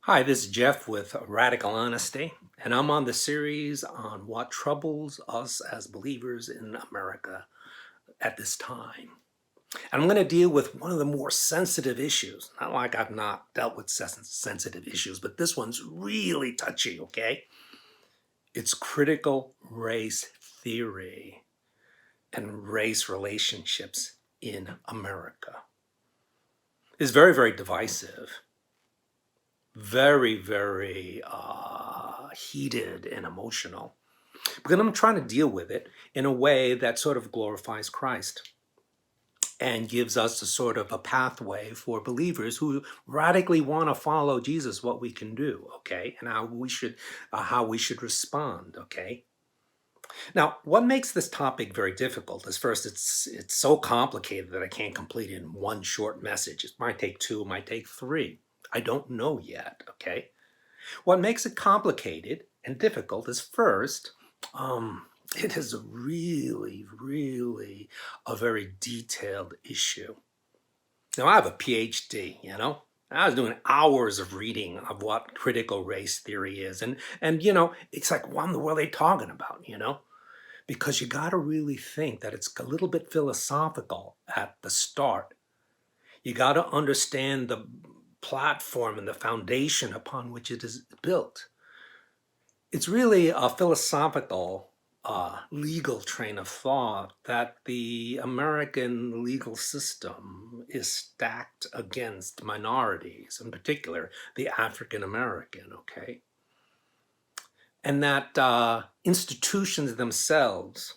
Hi, this is Jeff with Radical Honesty, and I'm on the series on what troubles us as believers in America at this time. And I'm going to deal with one of the more sensitive issues. Not like I've not dealt with sensitive issues, but this one's really touchy, okay? It's critical race theory and race relationships in America. It's very, very divisive. Very heated and emotional. Because I'm trying to deal with it in a way that sort of glorifies Christ and gives us a sort of a pathway for believers who radically want to follow Jesus, what we can do, okay, and how we should respond, okay. Now, what makes this topic very difficult is first, it's so complicated that I can't complete it in one short message. It might take two, it might take three. I don't know yet, okay? What makes it complicated and difficult is first, it is really a very detailed issue. Now, I have a PhD, I was doing hours of reading of what critical race theory is. And it's like, what in the world are they talking about? Because you got to really think that it's a little bit philosophical at the start. You got to understand the platform and the foundation upon which it is built. It's really a philosophical, legal train of thought that the American legal system is stacked against minorities, in particular the African American, okay? And that institutions themselves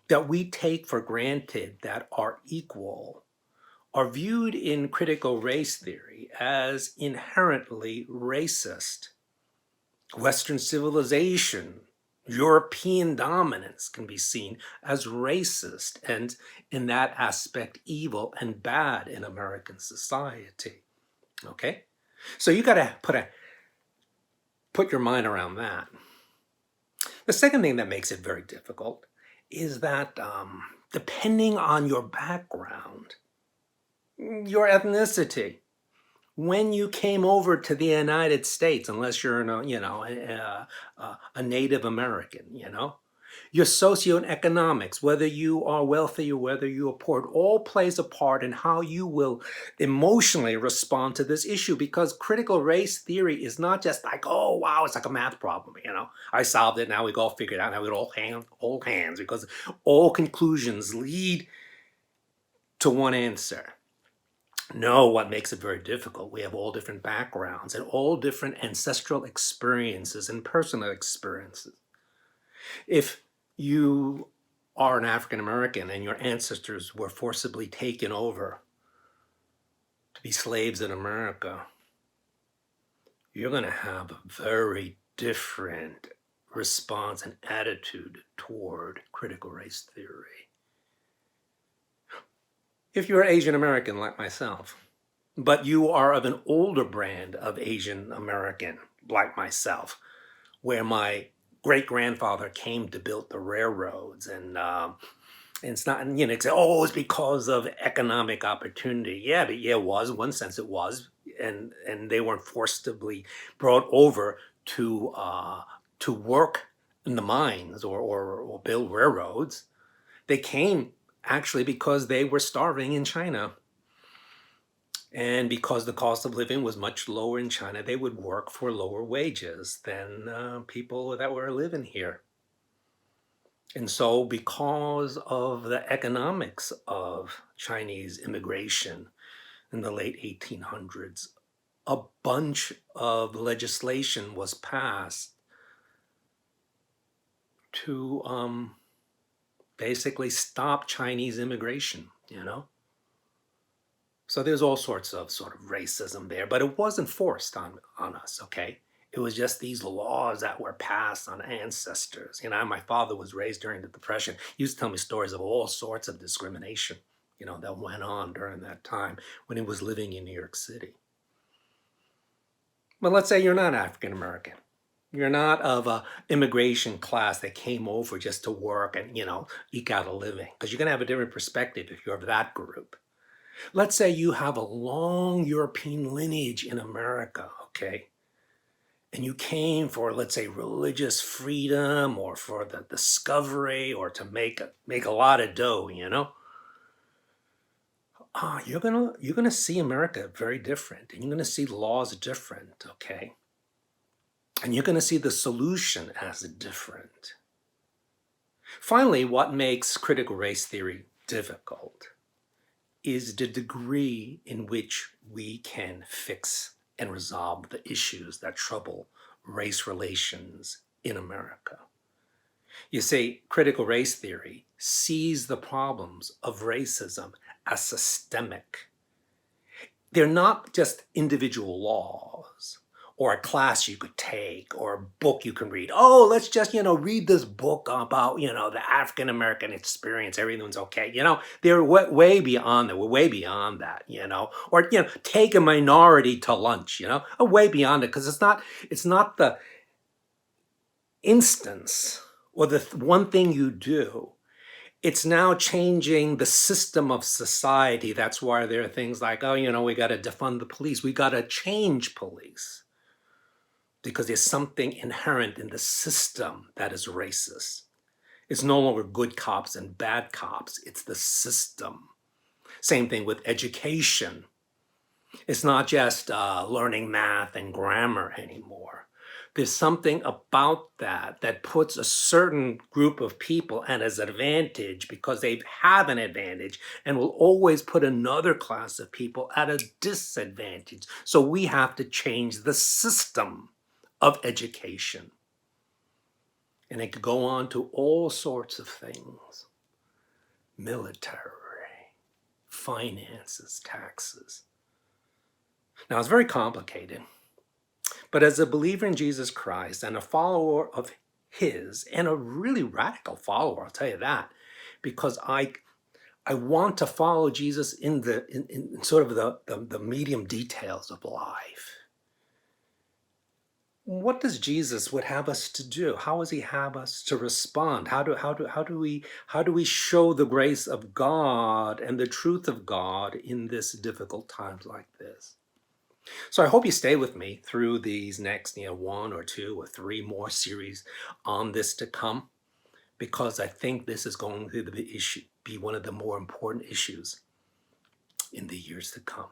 that we take for granted that are equal are viewed in critical race theory as inherently racist. Western civilization, European dominance can be seen as racist and, in that aspect, evil and bad in American society. Okay? So you got to put your mind around that. The second thing that makes it very difficult is that depending on your background, your ethnicity, when you came over to the United States, unless you're a Native American, your socioeconomics, whether you are wealthy or whether you are poor, it all plays a part in how you will emotionally respond to this issue. Because critical race theory is not just like, oh wow, it's like a math problem. I solved it. Now we all figured out. Now we all hold hands, because all conclusions lead to one answer. No, what makes it very difficult, we have all different backgrounds and all different ancestral experiences and personal experiences. If you are an African American and your ancestors were forcibly taken over to be slaves in America, you're going to have a very different response and attitude toward critical race theory. If you're Asian American like myself, but you are of an older brand of Asian American like myself, where my great-grandfather came to build the railroads, and it's not, it's, oh, it's because of economic opportunity. Yeah, but yeah, it was. In one sense it was. And they weren't forcibly brought over to work in the mines or build railroads. They came actually because they were starving in China. And because the cost of living was much lower in China, they would work for lower wages than people that were living here. And so because of the economics of Chinese immigration in the late 1800s, a bunch of legislation was passed to basically stop Chinese immigration. So there's all sorts of sort of racism there, but it wasn't forced on us, okay? It was just these laws that were passed on ancestors. My father was raised during the Depression. He used to tell me stories of all sorts of discrimination, that went on during that time when he was living in New York City. But let's say you're not African American. You're not of a immigration class that came over just to work and, eke out a living, because you're going to have a different perspective if you're of that group. Let's say you have a long European lineage in America, okay? and you came for, let's say, religious freedom or for the discovery or to make a lot of dough, you're gonna see America very different, and you're gonna see laws different, okay? And you're gonna see the solution as different. Finally, what makes critical race theory difficult is the degree in which we can fix and resolve the issues that trouble race relations in America. You see, critical race theory sees the problems of racism as systemic. They're not just individual laws or a class you could take or a book you can read. Oh, let's just, read this book about, the African American experience. Everyone's okay. They're way beyond that. We're way beyond that, or, take a minority to lunch, way beyond it, because it's not the instance or the one thing you do. It's now changing the system of society. That's why there are things like, we got to defund the police. We got to change police because there's something inherent in the system that is racist. It's no longer good cops and bad cops. It's the system. Same thing with education. It's not just learning math and grammar anymore. There's something about that puts a certain group of at an advantage because they have an advantage, and will always put another class of people at a disadvantage. So we have to change the system of education. And it could go on to all sorts of things: military, finances, taxes. Now, it's very complicated. But as a believer in Jesus Christ and a follower of his, and a really radical follower, I'll tell you that, because I want to follow Jesus in sort of the medium details of life. What does Jesus would have us to do? How does he have us to respond? How do we show the grace of God and the truth of God in this difficult times like this? So I hope you stay with me through these next, one or two or three more series on this to come, because I think this is going to be one of the more important issues in the years to come.